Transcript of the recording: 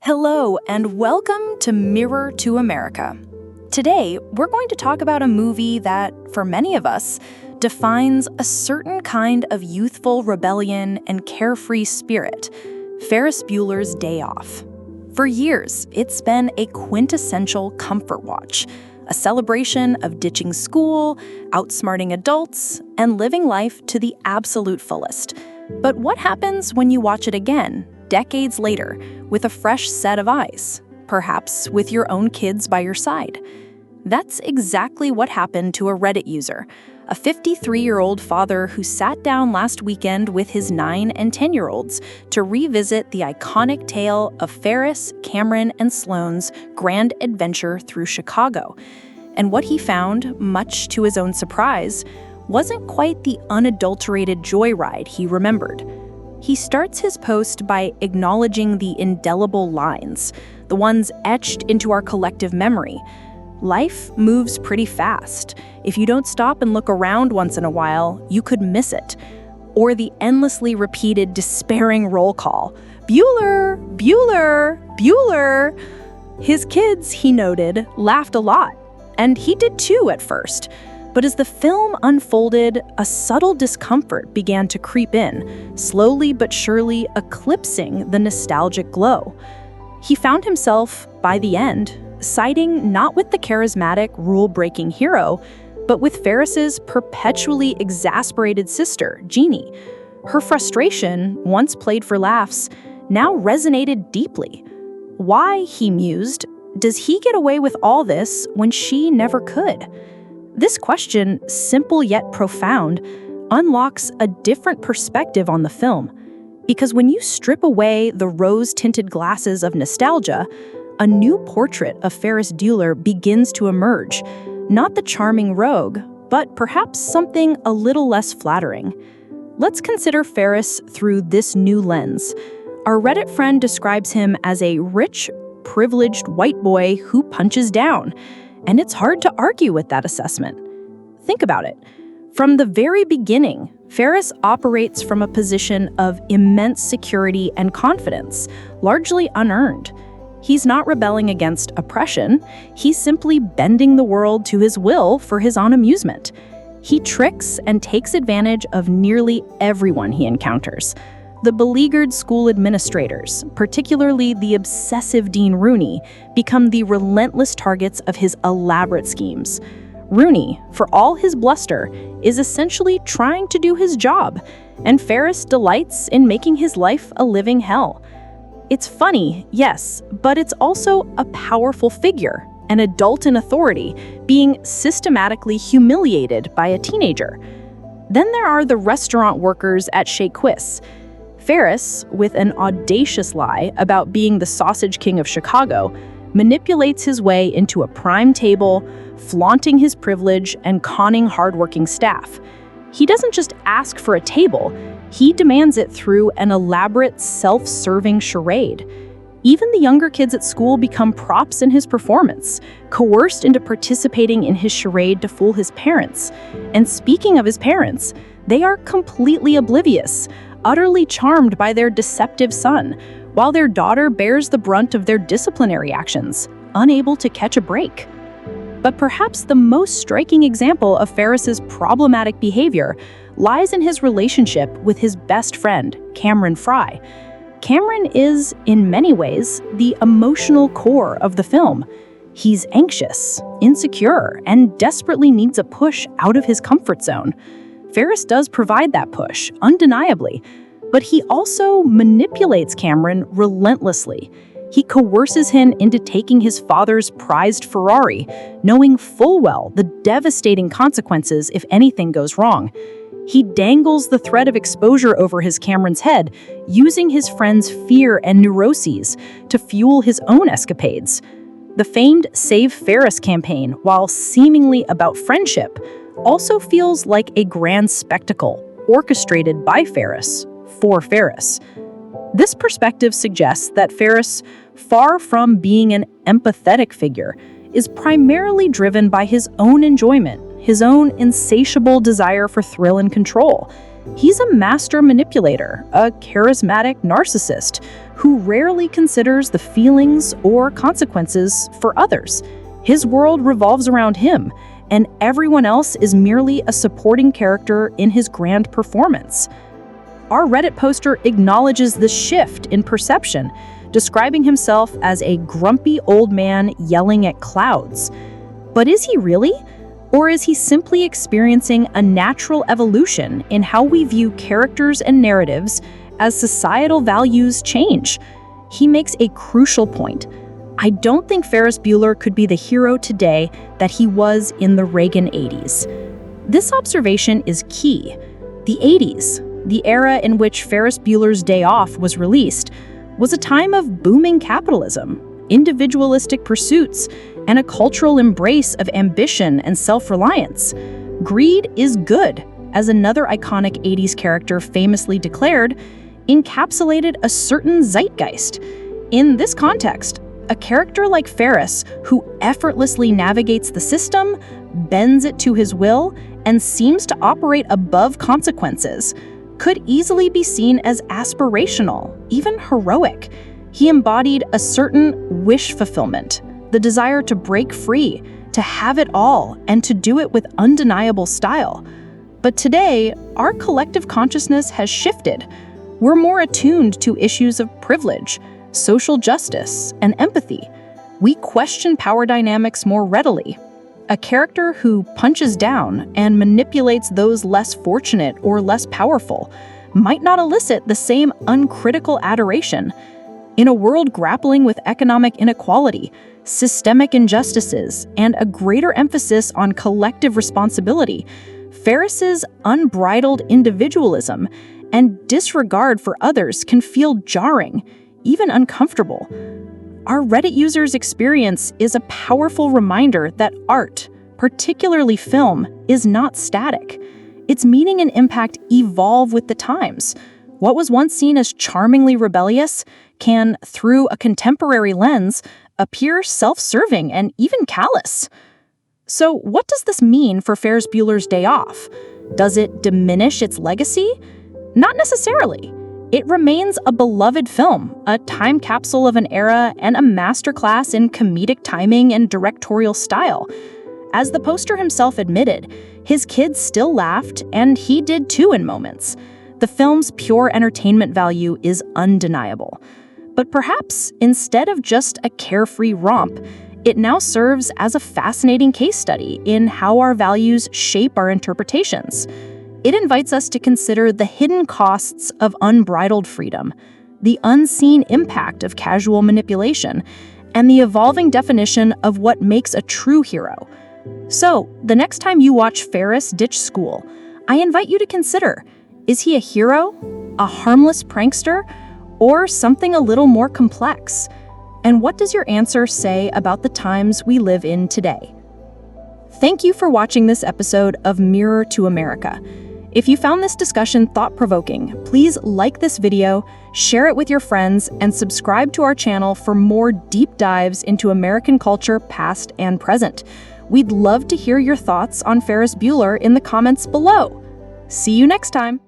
Hello, and welcome to Mirror to America. Today, we're going to talk about a movie that, for many of us, defines a certain kind of youthful rebellion and carefree spirit, Ferris Bueller's Day Off. For years, it's been a quintessential comfort watch, a celebration of ditching school, outsmarting adults, and living life to the absolute fullest. But what happens when you watch it again, decades later, with a fresh set of eyes, perhaps with your own kids by your side? That's exactly what happened to a Reddit user, a 53-year-old father who sat down last weekend with his 9 and 10-year-olds to revisit the iconic tale of Ferris, Cameron, and Sloane's grand adventure through Chicago. And what he found, much to his own surprise, wasn't quite the unadulterated joyride he remembered. He starts his post by acknowledging the indelible lines, the ones etched into our collective memory. Life moves pretty fast. If you don't stop and look around once in a while, you could miss it. Or the endlessly repeated despairing roll call, "Bueller, Bueller, Bueller." His kids, he noted, laughed a lot. And he did too at first. But as the film unfolded, a subtle discomfort began to creep in, slowly but surely eclipsing the nostalgic glow. He found himself, by the end, siding not with the charismatic, rule-breaking hero, but with Ferris's perpetually exasperated sister, Jeannie. Her frustration, once played for laughs, now resonated deeply. Why, he mused, does he get away with all this when she never could? This question, simple yet profound, unlocks a different perspective on the film. Because when you strip away the rose-tinted glasses of nostalgia, a new portrait of Ferris Bueller begins to emerge. Not the charming rogue, but perhaps something a little less flattering. Let's consider Ferris through this new lens. Our Reddit friend describes him as a rich, privileged white boy who punches down. And it's hard to argue with that assessment. Think about it. From the very beginning, Ferris operates from a position of immense security and confidence, largely unearned. He's not rebelling against oppression. He's simply bending the world to his will for his own amusement. He tricks and takes advantage of nearly everyone he encounters. The beleaguered school administrators, particularly the obsessive Dean Rooney, become the relentless targets of his elaborate schemes. Rooney, for all his bluster, is essentially trying to do his job, and Ferris delights in making his life a living hell. It's funny, yes, but it's also a powerful figure, an adult in authority, being systematically humiliated by a teenager. Then there are the restaurant workers at Chez Quiss. Ferris, with an audacious lie about being the sausage king of Chicago, manipulates his way into a prime table, flaunting his privilege and conning hardworking staff. He doesn't just ask for a table, he demands it through an elaborate, self-serving charade. Even the younger kids at school become props in his performance, coerced into participating in his charade to fool his parents. And speaking of his parents, they are completely oblivious, utterly charmed by their deceptive son, while their daughter bears the brunt of their disciplinary actions, unable to catch a break. But perhaps the most striking example of Ferris's problematic behavior lies in his relationship with his best friend, Cameron Fry. Cameron is, in many ways, the emotional core of the film. He's anxious, insecure, and desperately needs a push out of his comfort zone. Ferris does provide that push, undeniably, but he also manipulates Cameron relentlessly. He coerces him into taking his father's prized Ferrari, knowing full well the devastating consequences if anything goes wrong. He dangles the threat of exposure over Cameron's head, using his friend's fear and neuroses to fuel his own escapades. The famed Save Ferris campaign, while seemingly about friendship, also feels like a grand spectacle orchestrated by Ferris for Ferris. This perspective suggests that Ferris, far from being an empathetic figure, is primarily driven by his own enjoyment, his own insatiable desire for thrill and control. He's a master manipulator, a charismatic narcissist who rarely considers the feelings or consequences for others. His world revolves around him, and everyone else is merely a supporting character in his grand performance. Our Reddit poster acknowledges the shift in perception, describing himself as a grumpy old man yelling at clouds. But is he really? Or is he simply experiencing a natural evolution in how we view characters and narratives as societal values change? He makes a crucial point. I don't think Ferris Bueller could be the hero today that he was in the Reagan 80s. This observation is key. The 80s, the era in which Ferris Bueller's Day Off was released, was a time of booming capitalism, individualistic pursuits, and a cultural embrace of ambition and self-reliance. Greed is good, as another iconic 80s character famously declared, encapsulated a certain zeitgeist. In this context, a character like Ferris, who effortlessly navigates the system, bends it to his will, and seems to operate above consequences, could easily be seen as aspirational, even heroic. He embodied a certain wish fulfillment, the desire to break free, to have it all, and to do it with undeniable style. But today, our collective consciousness has shifted. We're more attuned to issues of privilege, social justice, and empathy. We question power dynamics more readily. A character who punches down and manipulates those less fortunate or less powerful might not elicit the same uncritical adoration. In a world grappling with economic inequality, systemic injustices, and a greater emphasis on collective responsibility, Ferris's unbridled individualism and disregard for others can feel jarring, even uncomfortable. Our Reddit users' experience is a powerful reminder that art, particularly film, is not static. Its meaning and impact evolve with the times. What was once seen as charmingly rebellious can, through a contemporary lens, appear self-serving and even callous. So what does this mean for Ferris Bueller's Day Off? Does it diminish its legacy? Not necessarily. It remains a beloved film, a time capsule of an era, and a masterclass in comedic timing and directorial style. As the poster himself admitted, his kids still laughed, and he did too in moments. The film's pure entertainment value is undeniable. But perhaps, instead of just a carefree romp, it now serves as a fascinating case study in how our values shape our interpretations. It invites us to consider the hidden costs of unbridled freedom, the unseen impact of casual manipulation, and the evolving definition of what makes a true hero. So, the next time you watch Ferris ditch school, I invite you to consider, is he a hero, a harmless prankster, or something a little more complex? And what does your answer say about the times we live in today? Thank you for watching this episode of Mirror to America. If you found this discussion thought-provoking, please like this video, share it with your friends, and subscribe to our channel for more deep dives into American culture, past and present. We'd love to hear your thoughts on Ferris Bueller in the comments below. See you next time.